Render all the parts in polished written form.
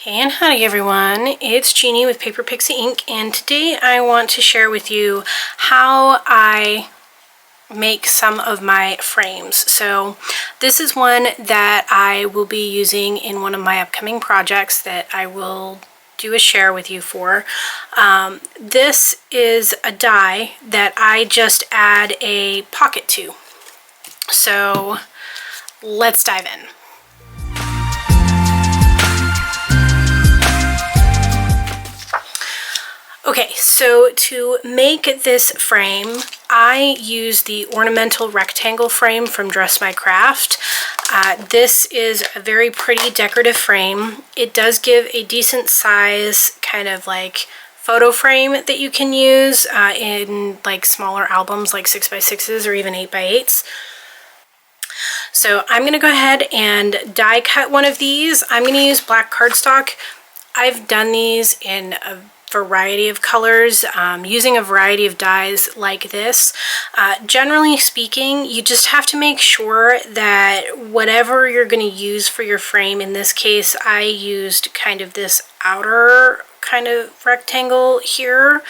Hey and howdy everyone, it's Jeannie with Paper Pixie Ink, and today I want to share with you how I make some of my frames. So this is one that I will be using in one of my upcoming projects that I will do a share with you for. This is a die that I just add a pocket to. So let's dive in. Okay, so to make this frame, I use the ornamental rectangle frame from Dress My Craft. This is a very pretty decorative frame. It does give a decent size kind of like photo frame that you can use in like smaller albums like 6x6s or even 8x8s. So I'm going to go ahead and die cut one of these. I'm going to use black cardstock. I've done these in a variety of colors, using a variety of dyes like this. Generally speaking, you just have to make sure that whatever you're going to use for your frame, in this case I used kind of this outer kind of rectangle here,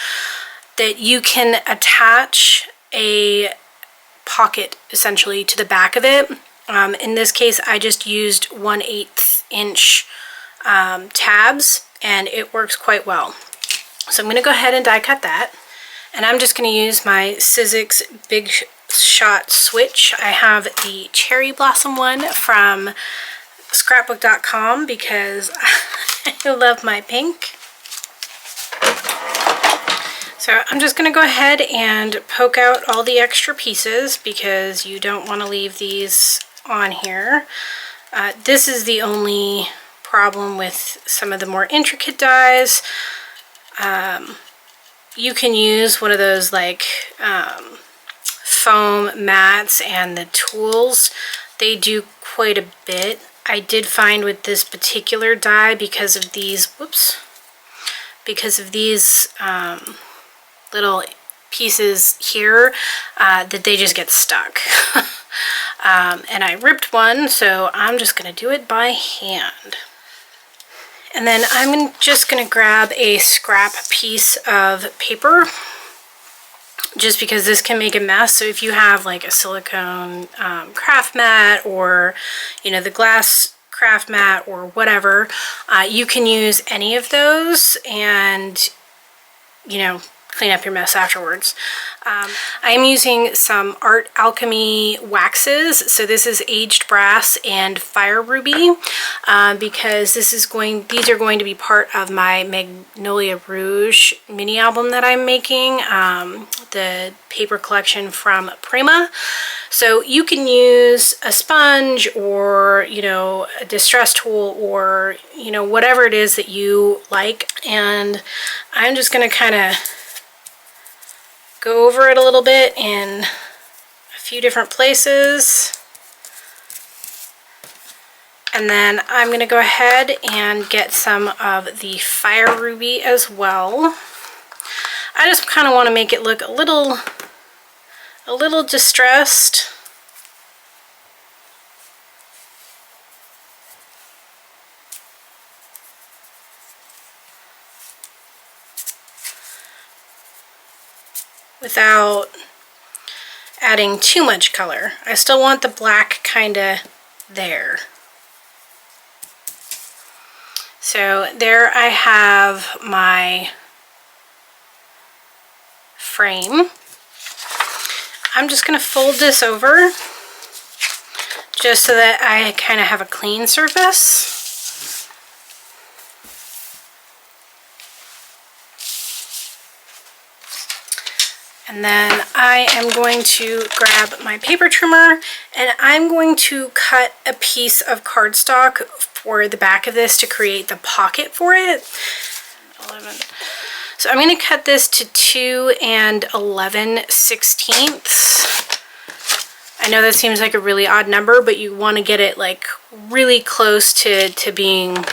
that you can attach a pocket essentially to the back of it. In this case I just used 1/8 inch tabs and it works quite well. So I'm going to go ahead and die cut that, and I'm just going to use my Sizzix Big Shot switch. I have the cherry blossom one from scrapbook.com because I love my pink. So I'm just going to go ahead and poke out all the extra pieces because you don't want to leave these on here. This is the only problem with some of the more intricate dies. You can use one of those like foam mats, and the tools, they do quite a bit. I did find with this particular die, because of these, little pieces here, that they just get stuck. And I ripped one, so I'm just going to do it by hand. And then I'm just going to grab a scrap piece of paper, just because this can make a mess. So if you have like a silicone craft mat, or the glass craft mat or whatever, you can use any of those and clean up your mess afterwards. I am using some Art Alchemy waxes. So this is aged brass and fire ruby, because these are going to be part of my Magnolia Rouge mini album that I'm making, the paper collection from Prima. So you can use a sponge or a distress tool, or whatever it is that you like, and I'm just going to kind of go over it a little bit in a few different places, and then I'm going to go ahead and get some of the fire ruby as well. I just kind of want to make it look a little distressed. Without adding too much color. I still want the black kind of there. So there I have my frame. I'm just going to fold this over just so that I kind of have a clean surface. And then I am going to grab my paper trimmer, and I'm going to cut a piece of cardstock for the back of this to create the pocket for it. 11. So I'm going to cut this to 2 11/16. I know that seems like a really odd number, but you want to get it like really close to being,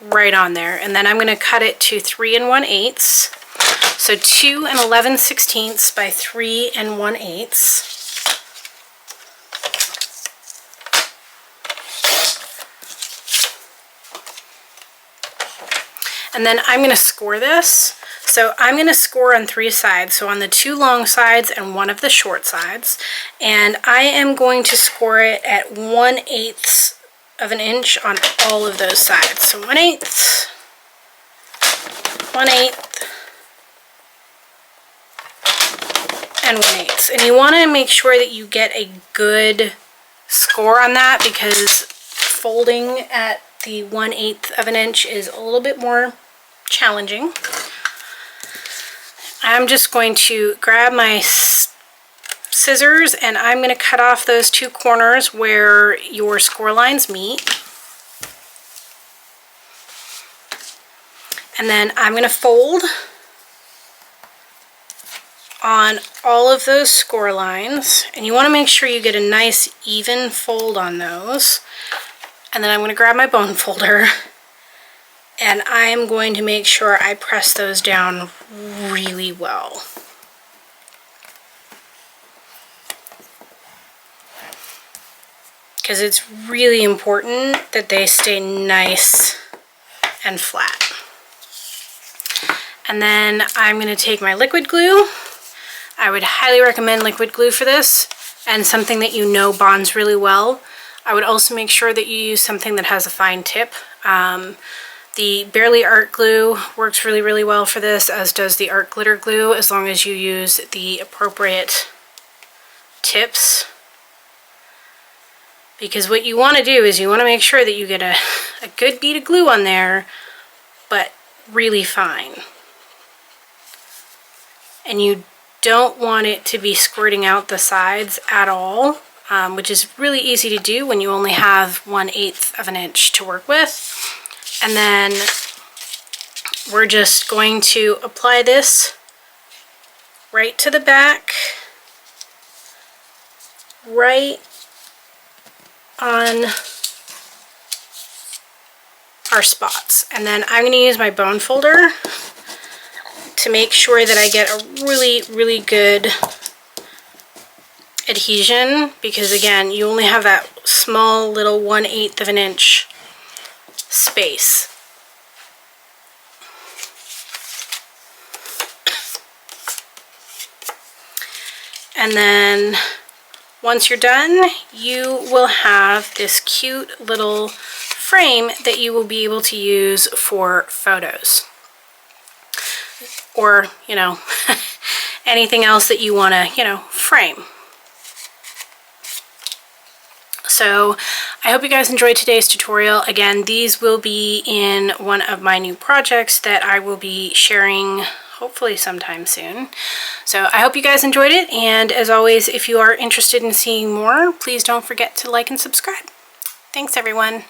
right on there. And then I'm going to cut it to 3 1/8. So 2 11/16 by 3 1/8. And then I'm going to score this. So I'm going to score on 3 sides, so on the 2 long sides and 1 of the short sides. And I am going to score it at 1/8 of an inch on all of those sides. So 1/8, 1/8, and 1/8. And you want to make sure that you get a good score on that, because folding at the 1/8 of an inch is a little bit more challenging. I'm just going to grab my scissors and I'm going to cut off those 2 corners where your score lines meet. And then I'm going to fold on all of those score lines. And you want to make sure you get a nice even fold on those. And then I'm going to grab my bone folder and I'm going to make sure I press those down really well. Because it's really important that they stay nice and flat. And then I'm going to take my liquid glue. I would highly recommend liquid glue for this, and something that you know bonds really well. I would also make sure that you use something that has a fine tip. The Barely Art Glue works really, really well for this, as does the Art Glitter Glue, as long as you use the appropriate tips. Because what you want to do is you want to make sure that you get a good bead of glue on there, but really fine. And you don't want it to be squirting out the sides at all, which is really easy to do when you only have 1/8 of an inch to work with. And then we're just going to apply this right to the back, right on our spots. And then I'm going to use my bone folder to make sure that I get a really, really good adhesion, because again, you only have that small little 1/8 of an inch space. And then once you're done, you will have this cute little frame that you will be able to use for photos, or, you know, anything else that you want to, you know, frame. So I hope you guys enjoyed today's tutorial. Again, these will be in one of my new projects that I will be sharing hopefully sometime soon. So I hope you guys enjoyed it, and as always, if you are interested in seeing more, please don't forget to like and subscribe. Thanks everyone.